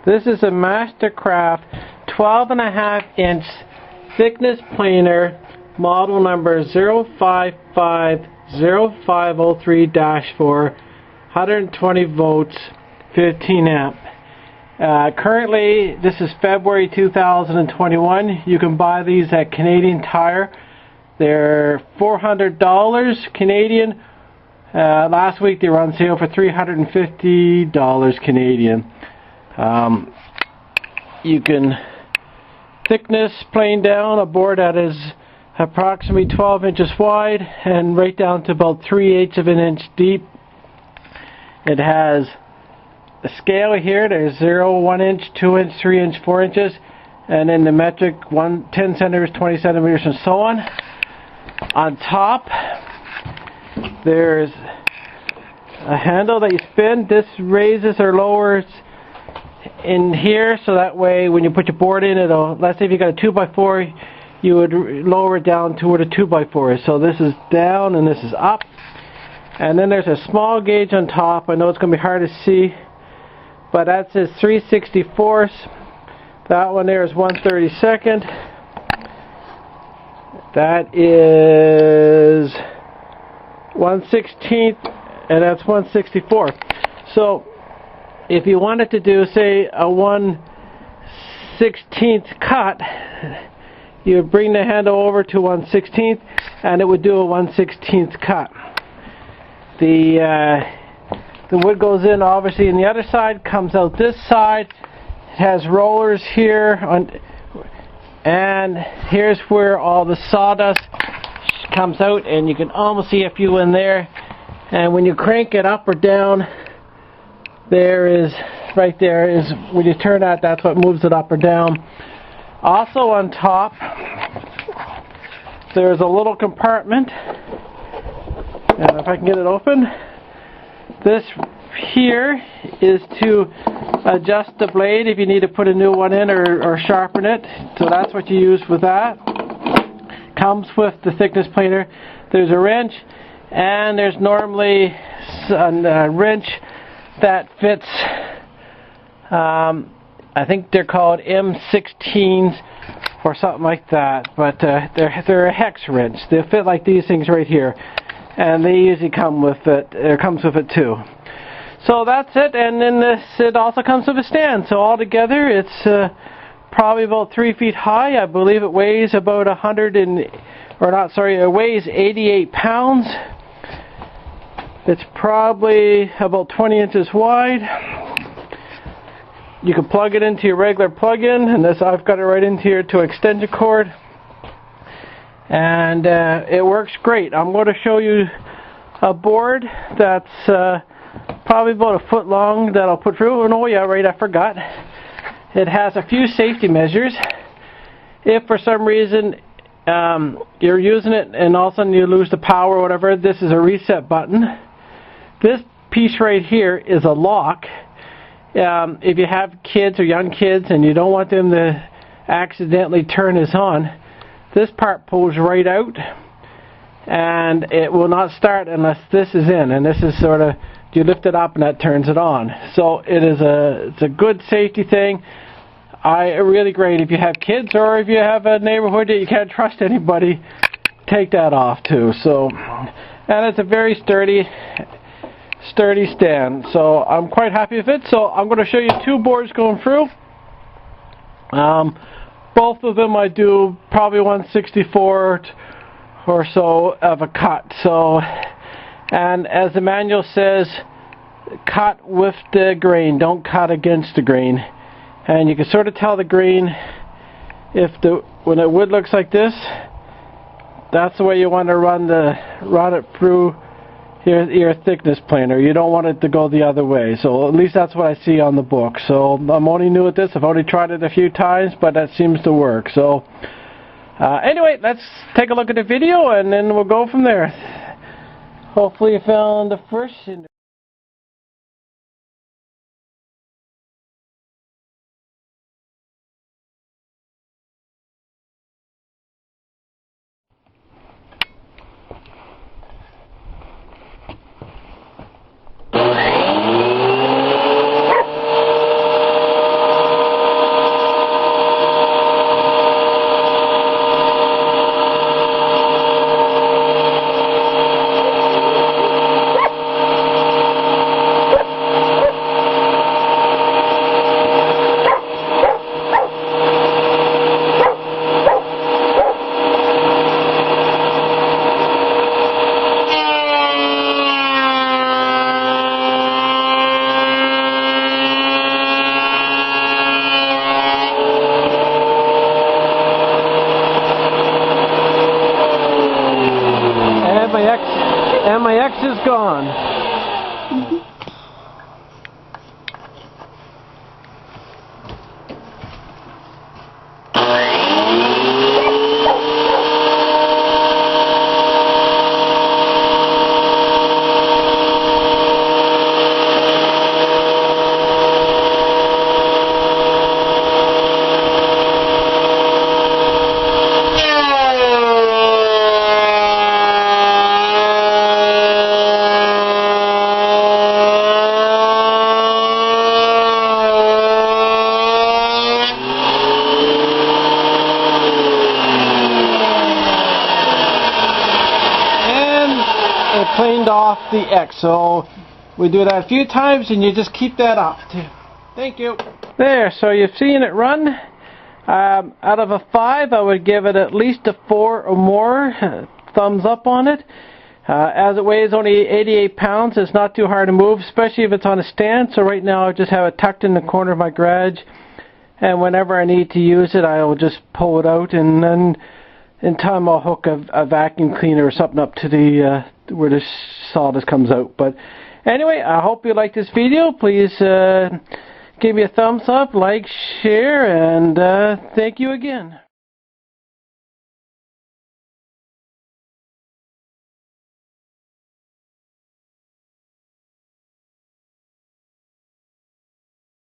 This is a Mastercraft 12.5-inch thickness planer, model number 0550503-4, 120 volts, 15 amp. Currently, this is February 2021. You can buy these at Canadian Tire. They're $400 Canadian. Last week they were on sale for $350 Canadian. You can thickness plane down a board that is approximately 12 inches wide and right down to about 3/8 of an inch deep. It has a scale here. There's 0, 1 inch, 2 inch, 3 inch, 4 inches, and in the metric 10 centimeters, 20 centimeters, and so on. On top, there's a handle that you spin. This raises or lowers in here, so that way when you put your board in, it'll, let's say if you got a 2x4, you would lower it down to where the 2x4 is. So this is down and this is up. And then there's a small gauge on top. I know it's going to be hard to see, but that says 3/64. That one there is 1/32. That is 1/16, and that's 1/64. So if you wanted to do, say, a 1/16 cut, you would bring the handle over to 1/16, and it would do a 1/16 cut. The wood goes in obviously in the other side, comes out this side. It has rollers here, and here's where all the sawdust comes out, and you can almost see a few in there. And when you crank it up or down, there is, right there is, when you turn that, that's what moves it up or down. Also on top, there's a little compartment, and if I can get it open, this here is to adjust the blade if you need to put a new one in or sharpen it. So that's what you use with that. Comes with the thickness planer. There's a wrench, and there's normally a wrench that fits, I think they're called M16s or something like that, but they're a hex wrench. They fit like these things right here, and they usually come with it. It comes with it too. So that's it, and then it also comes with a stand. So altogether, it's probably about 3 feet high. I believe it weighs about it weighs 88 pounds. It's probably about 20 inches wide. You can plug it into your regular plug-in, and this, I've got it right into here to extension cord, and it works great. I'm going to show you a board that's probably about a foot long that I'll put through. Oh yeah, right, I forgot. It has a few safety measures. If for some reason you're using it and all of a sudden you lose the power or whatever, this is a reset button. This piece right here is a lock. If you have kids or young kids and you don't want them to accidentally turn this on, this part pulls right out, and it will not start unless this is in, and this is sort of, you lift it up and that turns it on. So it's a good safety thing. Really great if you have kids or if you have a neighborhood that you can't trust anybody, take that off too. So, and it's a very sturdy stand, so I'm quite happy with it. So I'm going to show you two boards going through. Both of them I do probably 1/64 or so of a cut. So, and as the manual says, cut with the grain, don't cut against the grain. And you can sort of tell the grain when the wood looks like this. That's the way you want to run it through your thickness planer. You don't want it to go the other way. So at least that's what I see on the book. So I'm only new at this. I've only tried it a few times, but that seems to work. So anyway, let's take a look at the video and then we'll go from there. Hopefully you found the first. gone. Cleaned off the X. So we do that a few times and you just keep that up too. Thank you. There, so you've seen it run. Out of a 5, I would give it at least a 4 or more. Thumbs up on it. As it weighs only 88 pounds, it's not too hard to move, especially if it's on a stand. So right now I just have it tucked in the corner of my garage, and whenever I need to use it, I will just pull it out, and then in time I'll hook a vacuum cleaner or something up to the where the sawdust comes out. But anyway, I hope you like this video. Please give me a thumbs up, like, share, and thank you again.